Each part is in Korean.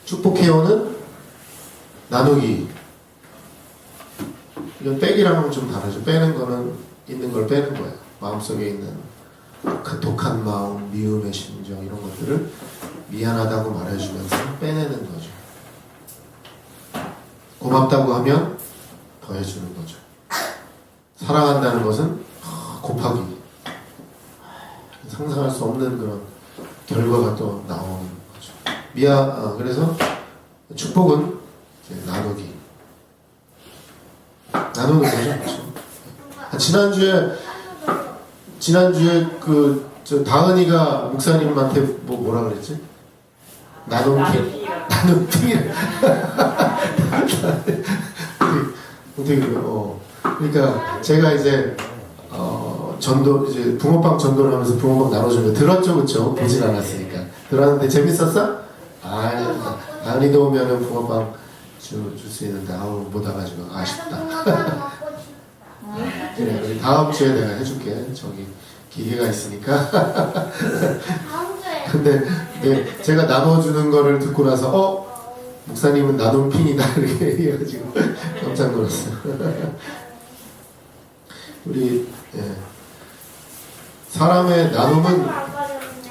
축복해요는 나누기. 이건 빼기랑은 좀 다르죠. 빼는 거는 있는 걸 빼는 거예요. 마음속에 있는 그 독한 마음, 미움의 심정 이런 것들을 미안하다고 말해주면서 빼내는 거죠. 고맙다고 하면 더해주는 거죠. 사랑한다는 것은 곱하기. 상상할 수 없는 그런 결과가 또 나오는 거죠. 그래서 축복은 이제 나누기. 나누는 거죠. 그렇죠? 지난주에 저 다은이가 목사님한테 뭐라 그랬지? 나눔핑. 그러니까 제가 이제 이제 붕어빵 전도를 하면서 붕어빵 나눠주는 거 들었죠, 그쵸? 보진 않았으니까. 들었는데 재밌었어? 다은이도 오면은 붕어빵 줄 수 있는데 못 와가지고 아쉽다. 그래, 우리 다음 주에 내가 해줄게. 저기 기계가 있으니까. 근데 제가 나눠주는 거를 듣고 나서 목사님은 나눔 핑이다 이렇게 얘기해가지고 깜짝 놀랐어요. 우리 사람의 나눔은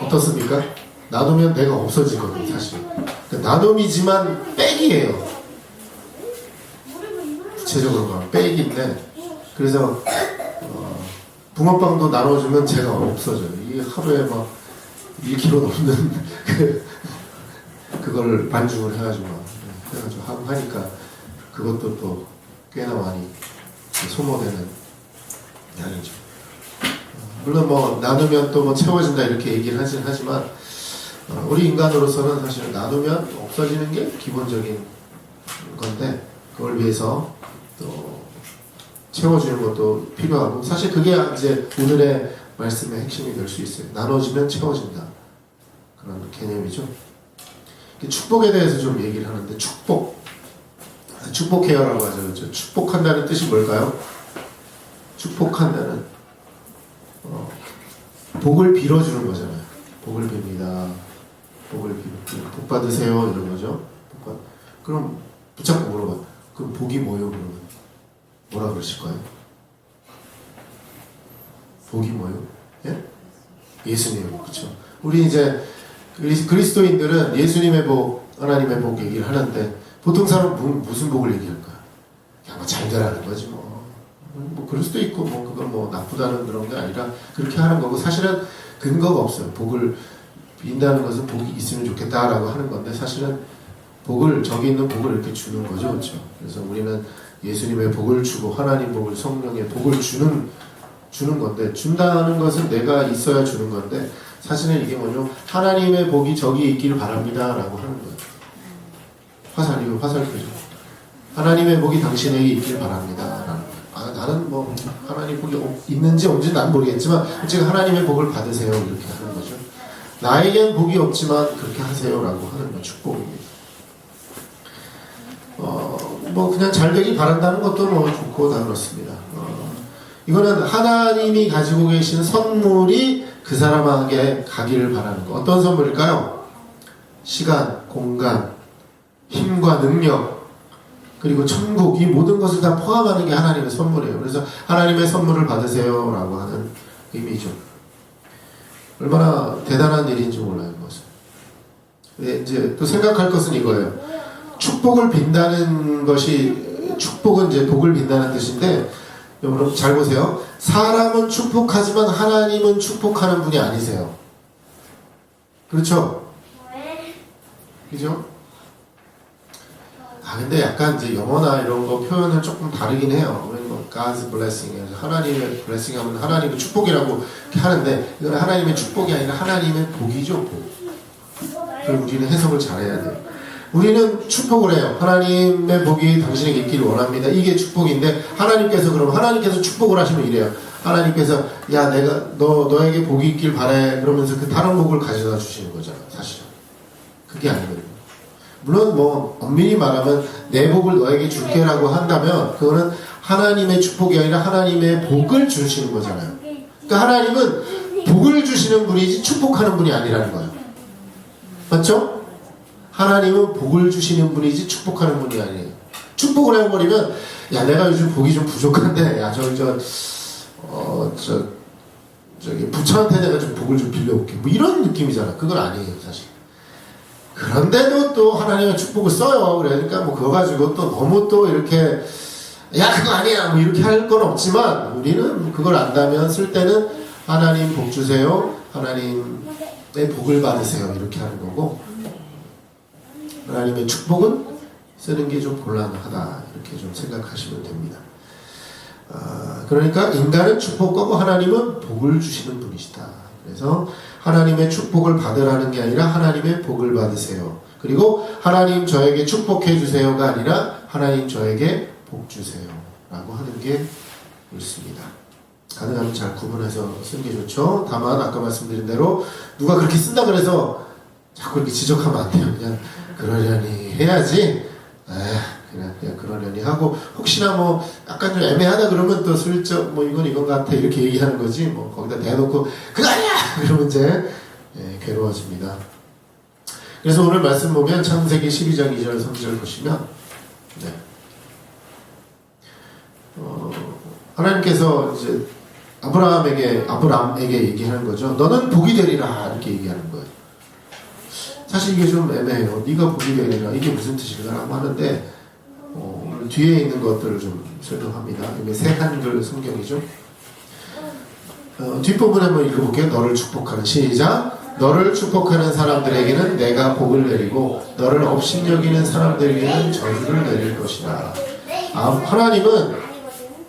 어떻습니까? 나누면 내가 없어지거든요, 사실. 그러니까 나눔이지만 빼기예요. 구체적으로 말하면 빼기인데, 그래서 붕어빵도 나눠주면 제가 없어져요. 이게 하루에 막 1kg 넘는 그걸 반죽을 해가지고 하고 하니까 그것도 또 꽤나 많이 소모되는 양이죠. 물론 뭐 나누면 또 뭐 채워진다 이렇게 얘기를 하긴 하지만 우리 인간으로서는 사실 나누면 없어지는 게 기본적인 건데 그걸 위해서 또 채워주는 것도 필요하고 사실 그게 이제 오늘의 말씀의 핵심이 될 수 있어요. 나눠지면 채워진다. 그런 개념이죠. 축복에 대해서 좀 얘기를 하는데 축복해요라고 하죠. 그렇죠? 축복한다는 뜻이 뭘까요? 축복한다는 복을 빌어주는 거잖아요. 복을 빕니다. 복 받으세요 이런 거죠. 그럼 붙잡고 물어봐. 그럼 복이 뭐예요? 그러면 뭐라 그러실 거예요? 복이 뭐예요? 예? 예수님, 그렇죠. 우리 이제 그리스도인들은 예수님의 복, 하나님의 복 얘기를 하는데 보통 사람은 무슨 복을 얘기할까요? 그냥 뭐 잘 되라는 거지 뭐 그럴 수도 있고 뭐 그건 뭐 나쁘다는 그런 게 아니라 그렇게 하는 거고 사실은 근거가 없어요. 복을 빈다는 것은 복이 있으면 좋겠다라고 하는 건데 사실은 저기 있는 복을 이렇게 주는 거죠, 그렇죠. 그래서 우리는 예수님의 복을 주고 하나님 복을 성령의 복을 주는 건데 준다는 것은 내가 있어야 주는 건데 사실은 이게 뭐냐면 하나님의 복이 저기 있기를 바랍니다 라고 하는 거예요. 화살표죠. 하나님의 복이 당신에게 있기를 바랍니다 라는 거예요. 나는 뭐 하나님 복이 있는지 없는지 난 모르겠지만 제가 하나님의 복을 받으세요 이렇게 하는 거죠. 나에겐 복이 없지만 그렇게 하세요 라고 하는 거 축복입니다. 뭐 그냥 잘 되길 바란다는 것도 뭐 좋고 다 그렇습니다. 이거는 하나님이 가지고 계신 선물이 그 사람에게 가기를 바라는 거. 어떤 선물일까요? 시간, 공간, 힘과 능력, 그리고 천국, 이 모든 것을 다 포함하는 게 하나님의 선물이에요. 그래서 하나님의 선물을 받으세요 라고 하는 의미죠. 얼마나 대단한 일인지 몰라요, 그것은. 이제 또 생각할 것은 이거예요. 축복을 빈다는 것이, 축복은 이제 복을 빈다는 뜻인데, 여러분 잘 보세요. 사람은 축복하지만 하나님은 축복하는 분이 아니세요. 그렇죠? 그죠? 근데 약간 이제 영어나 이런 거 표현은 조금 다르긴 해요. God's blessing. 하나님의 blessing 하면 하나님의 축복이라고 하는데, 이건 하나님의 축복이 아니라 하나님의 복이죠, 복. 그럼 우리는 해석을 잘해야 돼요. 우리는 축복을 해요. 하나님의 복이 당신에게 있기를 원합니다. 이게 축복인데 하나님께서 축복을 하시면 이래요. 하나님께서 야 내가 너에게 복이 있길 바래 그러면서 그 다른 복을 가져다 주시는 거잖아. 사실은 그게 아니거든요. 물론 뭐 엄밀히 말하면 내 복을 너에게 줄게라고 한다면 그거는 하나님의 축복이 아니라 하나님의 복을 주시는 거잖아요. 그러니까 하나님은 복을 주시는 분이지 축복하는 분이 아니라는 거예요. 맞죠? 하나님은 복을 주시는 분이지 축복하는 분이 아니에요. 축복을 해버리면 야 내가 요즘 복이 좀 부족한데 야 저기 부처한테 내가 좀 복을 좀 빌려올게 뭐 이런 느낌이잖아. 그건 아니에요 사실. 그런데도 또 하나님의 축복을 써요. 그러니까 뭐 그거 가지고 또 너무 또 이렇게 야 그거 아니야 뭐 이렇게 할 건 없지만 우리는 그걸 안다면 쓸 때는 하나님 복 주세요. 하나님의 복을 받으세요. 이렇게 하는 거고 하나님의 축복은 쓰는 게 좀 곤란하다 이렇게 좀 생각하시면 됩니다. 그러니까 인간은 축복하고 하나님은 복을 주시는 분이시다. 그래서 하나님의 축복을 받으라는 게 아니라 하나님의 복을 받으세요. 그리고 하나님 저에게 축복해 주세요가 아니라 하나님 저에게 복 주세요 라고 하는 게 옳습니다. 가능하면 잘 구분해서 쓰는 게 좋죠. 다만 아까 말씀드린 대로 누가 그렇게 쓴다 그래서 자꾸 이렇게 지적하면 안 돼요. 그냥 그러려니 해야지 그냥 그러려니 하고 혹시나 뭐 약간 좀 애매하다 그러면 또 슬쩍 뭐 이건 같아 이렇게 얘기하는 거지 뭐 거기다 대놓고 그거 아니야! 그러면 이제 괴로워집니다. 그래서 오늘 말씀 보면 창세기 12장 2절 3절 보시면 하나님께서 이제 아브라함에게 얘기하는 거죠. 너는 복이 되리라 이렇게 얘기하는 거예요. 사실 이게 좀 애매해요. 네가 복이 되리라 이게 무슨 뜻일까 라고 하는데 오늘 뒤에 있는 것들을 좀 설명합니다. 이게 새 한글 성경이죠. 뒷부분 한번 읽어볼게요. 너를 축복하는 시작. 너를 축복하는 사람들에게는 내가 복을 내리고 너를 업신여기는 사람들에게는 저주를 내릴 것이라. 하나님은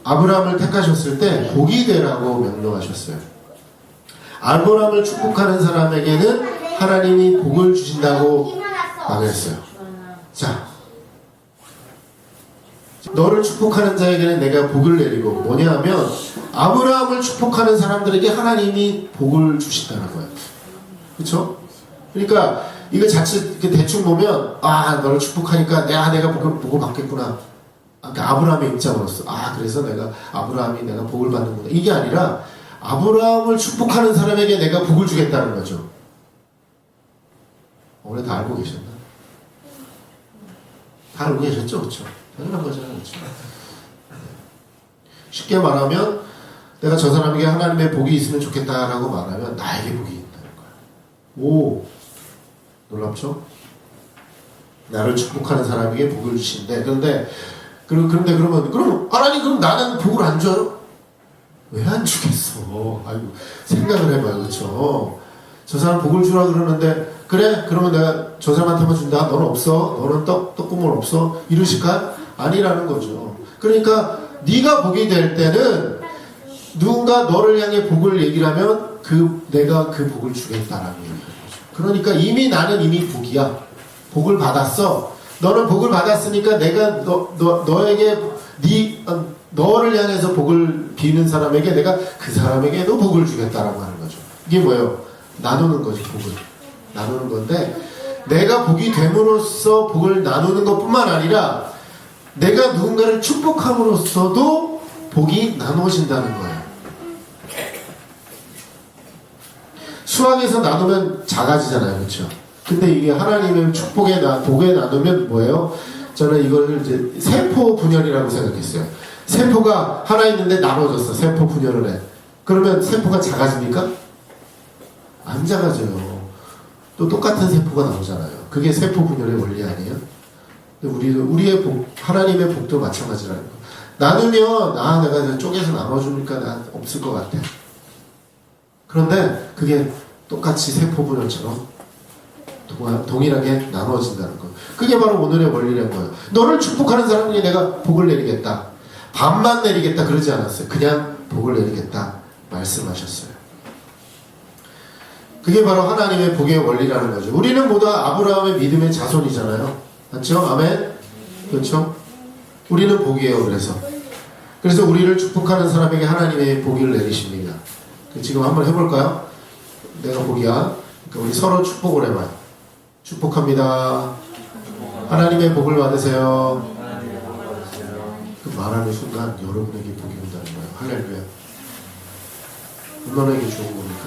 아브라함을 택하셨을 때 복이 되라고 명령하셨어요. 아브라함을 축복하는 사람에게는 하나님이 복을 주신다고 말했어요. 자, 너를 축복하는 자에게는 내가 복을 내리고 뭐냐 하면 아브라함을 축복하는 사람들에게 하나님이 복을 주신다는 거예요. 그렇죠? 그러니까 이거 자칫 대충 보면 너를 축복하니까 내가 복을 받겠구나. 그러니까 아브라함의 입장으로서 그래서 아브라함이 내가 복을 받는구나. 이게 아니라 아브라함을 축복하는 사람에게 내가 복을 주겠다는 거죠. 오늘 다 알고 계셨나? 다 알고 계셨죠? 그렇죠? 당연한 거잖아요. 그렇죠? 쉽게 말하면 내가 저 사람에게 하나님의 복이 있으면 좋겠다라고 말하면 나에게 복이 있다는 거야. 오, 놀랍죠? 나를 축복하는 사람에게 복을 주신대. 그런데 그러면 하나님 그럼 나는 복을 안 줘요? 왜 안 주겠어? 아이고 생각을 해봐요. 그렇죠? 저 사람 복을 주라 그러는데 그래? 그러면 내가 저 사람한테만 준다. 너는 없어? 너는 떡국물 없어? 이러실까? 아니라는 거죠. 그러니까 네가 복이 될 때는 누군가 너를 향해 복을 얘기를 하면 내가 그 복을 주겠다라는 얘기인 거죠. 그러니까 나는 이미 복이야. 복을 받았어. 너는 복을 받았으니까 내가 너에게 너를 향해서 복을 비는 사람에게 내가 그 사람에게도 복을 주겠다라고 하는 거죠. 이게 뭐예요? 나누는 거지. 복을 나누는 건데 내가 복이 됨으로써 복을 나누는 것뿐만 아니라 내가 누군가를 축복함으로써도 복이 나누어진다는 거예요. 수학에서 나누면 작아지잖아요. 그렇죠? 근데 이게 하나님의 복에 나누면 뭐예요? 저는 이걸 이제 세포 분열이라고 생각했어요. 세포가 하나 있는데 나눠졌어. 세포 분열을 해. 그러면 세포가 작아집니까? 안 작아져요. 또 똑같은 세포가 나오잖아요. 그게 세포 분열의 원리 아니에요? 우리의 복, 하나님의 복도 마찬가지라는 거. 나누면 내가 쪼개서 나눠주니까 난 없을 것 같아. 그런데 그게 똑같이 세포 분열처럼 동일하게 나눠진다는 거. 그게 바로 오늘의 원리라는 거예요. 너를 축복하는 사람에게 내가 복을 내리겠다. 반만 내리겠다 그러지 않았어요. 그냥 복을 내리겠다 말씀하셨어요. 그게 바로 하나님의 복의 원리라는 거죠. 우리는 모두 아브라함의 믿음의 자손이잖아요. 맞죠? 아멘? 그렇죠? 우리는 복이에요. 그래서 우리를 축복하는 사람에게 하나님의 복을 내리십니다. 지금 한번 해볼까요? 내가 복이야. 그러니까 우리 서로 축복을 해봐요. 축복합니다. 하나님의 복을 받으세요. 그 말하는 순간 여러분에게 복이 온다는 거예요. 할렐루야. 얼마나 이게 좋은 겁니까?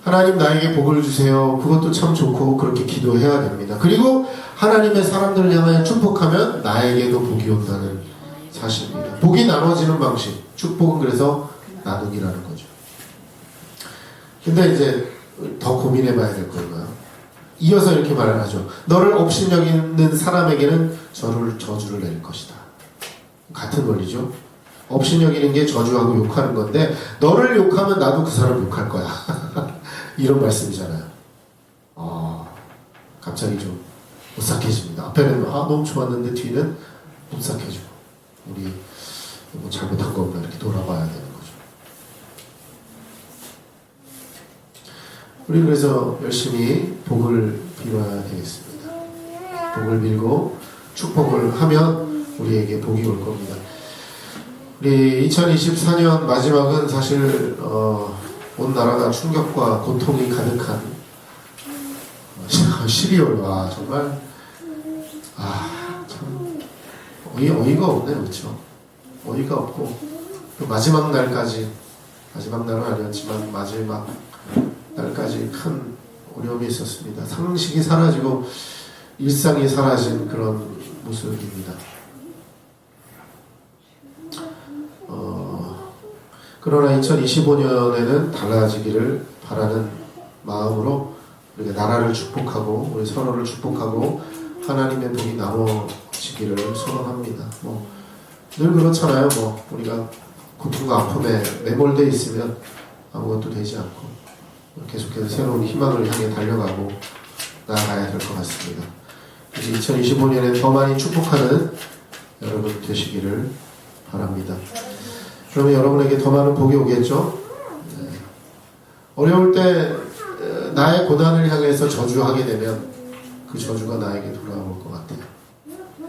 하나님 나에게 복을 주세요. 그것도 참 좋고 그렇게 기도해야 됩니다. 그리고 하나님의 사람들을 향하여 축복하면 나에게도 복이 온다는 사실입니다. 복이 나눠지는 방식, 축복은 그래서 나누기라는 거죠. 근데 이제 더 고민해 봐야 될 거예요. 이어서 이렇게 말을 하죠. 너를 업신여기는 사람에게는 저주를 낼 것이다. 같은 원리죠. 업신여기는 게 저주하고 욕하는 건데 너를 욕하면 나도 그 사람 욕할 거야. 이런 말씀이잖아요. 갑자기 좀 오싹해집니다. 앞에는 너무 좋았는데 뒤는 오싹해지고 우리 뭐 잘못한 거 없나 이렇게 돌아봐야 되는 거죠. 우리 그래서 열심히 복을 빌어야 되겠습니다. 복을 빌고 축복을 하면 우리에게 복이 올 겁니다. 우리 2024년 마지막은 사실 온 나라가 충격과 고통이 가득한 12월. 와 정말 참 어이가 없네요. 그렇죠? 어이가 없고 또 마지막 날까지, 마지막 날은 아니었지만 마지막 날까지 큰 어려움이 있었습니다. 상식이 사라지고 일상이 사라진 그런 모습입니다. 그러나 2025년에는 달라지기를 바라는 마음으로 우리가 나라를 축복하고 우리 서로를 축복하고 하나님의 복이 나눠지기를 소원합니다. 늘 그렇잖아요. 우리가 고통과 아픔에 매몰되어 있으면 아무것도 되지 않고 계속해서 새로운 희망을 향해 달려가고 나아가야 될 것 같습니다. 2025년에 더 많이 축복하는 여러분 되시기를 바랍니다. 그러면 여러분에게 더 많은 복이 오겠죠? 어려울 때 나의 고난을 향해서 저주하게 되면 그 저주가 나에게 돌아올 것 같아요.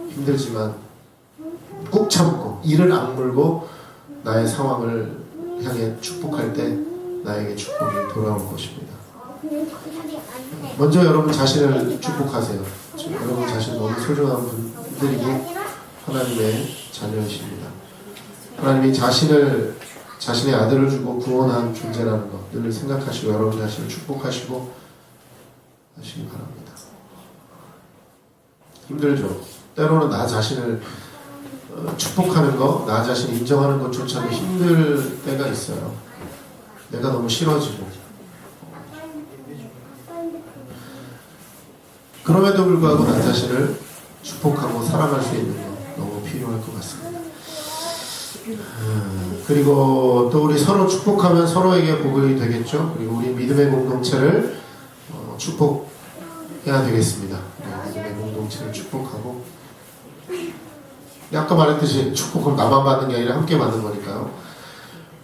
힘들지만 꾹 참고 이를 악물고 나의 상황을 향해 축복할 때 나에게 축복이 돌아올 것입니다. 먼저 여러분 자신을 축복하세요. 여러분 자신 너무 소중한 분들이고 하나님의 자녀이십니다. 하나님이 자신의 아들을 주고 구원한 존재라는 것 늘 생각하시고 여러분 자신을 축복하시고 하시기 바랍니다. 힘들죠. 때로는 나 자신을 축복하는 것, 나 자신을 인정하는 것조차도 힘들 때가 있어요. 내가 너무 싫어지고. 그럼에도 불구하고 나 자신을 축복하고 사랑할 수 있는 것 너무 필요할 것 같습니다. 그리고 또 우리 서로 축복하면 서로에게 복이 되겠죠. 그리고 우리 믿음의 공동체를 축복해야 되겠습니다. 믿음의 공동체를 축복하고 아까 말했듯이 축복은 나만 받는 게 아니라 함께 받는 거니까요.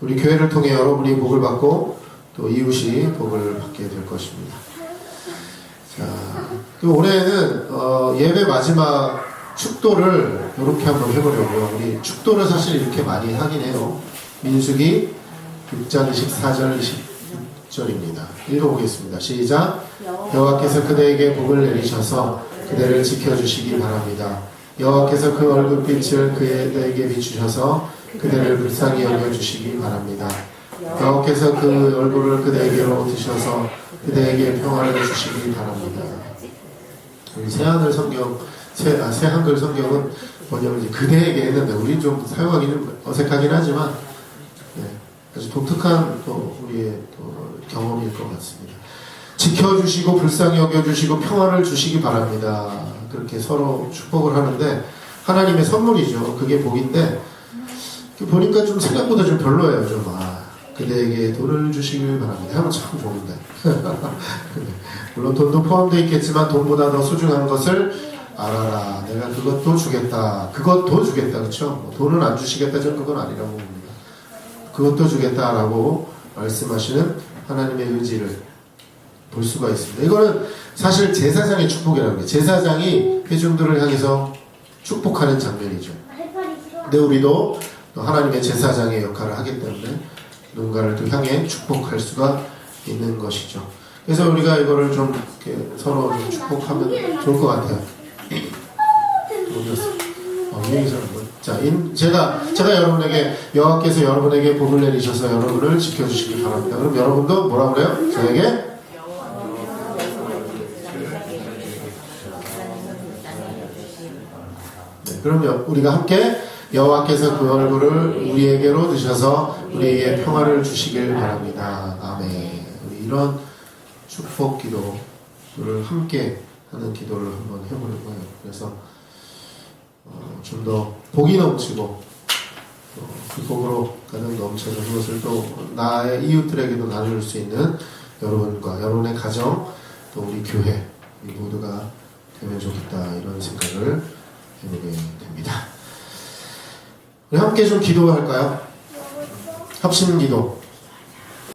우리 교회를 통해 여러분이 복을 받고 또 이웃이 복을 받게 될 것입니다. 자, 올해는 예배 마지막 축도를 이렇게 한번 해보려고요. 우리 축도를 사실 이렇게 많이 하긴 해요. 민수기 6장 24절 26절입니다. 읽어보겠습니다. 시작. 여호와께서 그대에게 복을 내리셔서 그대를 지켜주시기 바랍니다. 여호와께서 그 얼굴빛을 그대에게 비추셔서 그대를 불쌍히 여겨주시기 바랍니다. 여호와께서 그 얼굴을 그대에게로 드셔서 그대에게 평화를 주시기 바랍니다. 우리 새한글 성경은 번역을 이제 그대에게 했는데 우리 좀 사용하기는 어색하긴 하지만 아주 독특한 또 우리의 또 경험일 것 같습니다. 지켜주시고 불쌍히 여겨주시고 평화를 주시기 바랍니다. 그렇게 서로 축복을 하는데 하나님의 선물이죠. 그게 복인데 보니까 좀 생각보다 좀 별로예요. 그대에게 돈을 주시길 바랍니다. 하면 참 좋은데 물론 돈도 포함되어 있겠지만 돈보다 더 소중한 것을 알아라. 내가 그것도 주겠다. 그렇죠? 돈은 안 주시겠다. 저는 그건 아니라고 봅니다. 그것도 주겠다라고 말씀하시는 하나님의 의지를 볼 수가 있습니다. 이거는 사실 제사장의 축복이라는 거예요. 제사장이 회중들을 향해서 축복하는 장면이죠. 근데 우리도 또 하나님의 제사장의 역할을 하기 때문에 누군가를 또 향해 축복할 수가 있는 것이죠. 그래서 우리가 이거를 좀 이렇게 서로 좀 축복하면 좋을 것 같아요. 어디였어? 여기서 한번. 자, 제가 여러분에게 여호와께서 여러분에게 복을 내리셔서 여러분을 지켜주시기 바랍니다. 그럼 여러분도 뭐라 그래요? 저에게 네, 그럼 우리가 함께 여호와께서 그 얼굴을 우리에게로 드셔서 우리에게 평화를 주시길 바랍니다. 아멘. 우리 이런 축복 기도를 함께 하는 기도를 한번 해보는 거예요. 그래서 좀 더 복이 넘치고 그 복으로 가는 넘쳐서 그것을 또 나의 이웃들에게도 나눌 수 있는 여러분과 여러분의 가정 또 우리 교회 우리 모두가 되면 좋겠다 이런 생각을 해보게 됩니다. 우리 함께 좀 기도할까요? 합심 기도.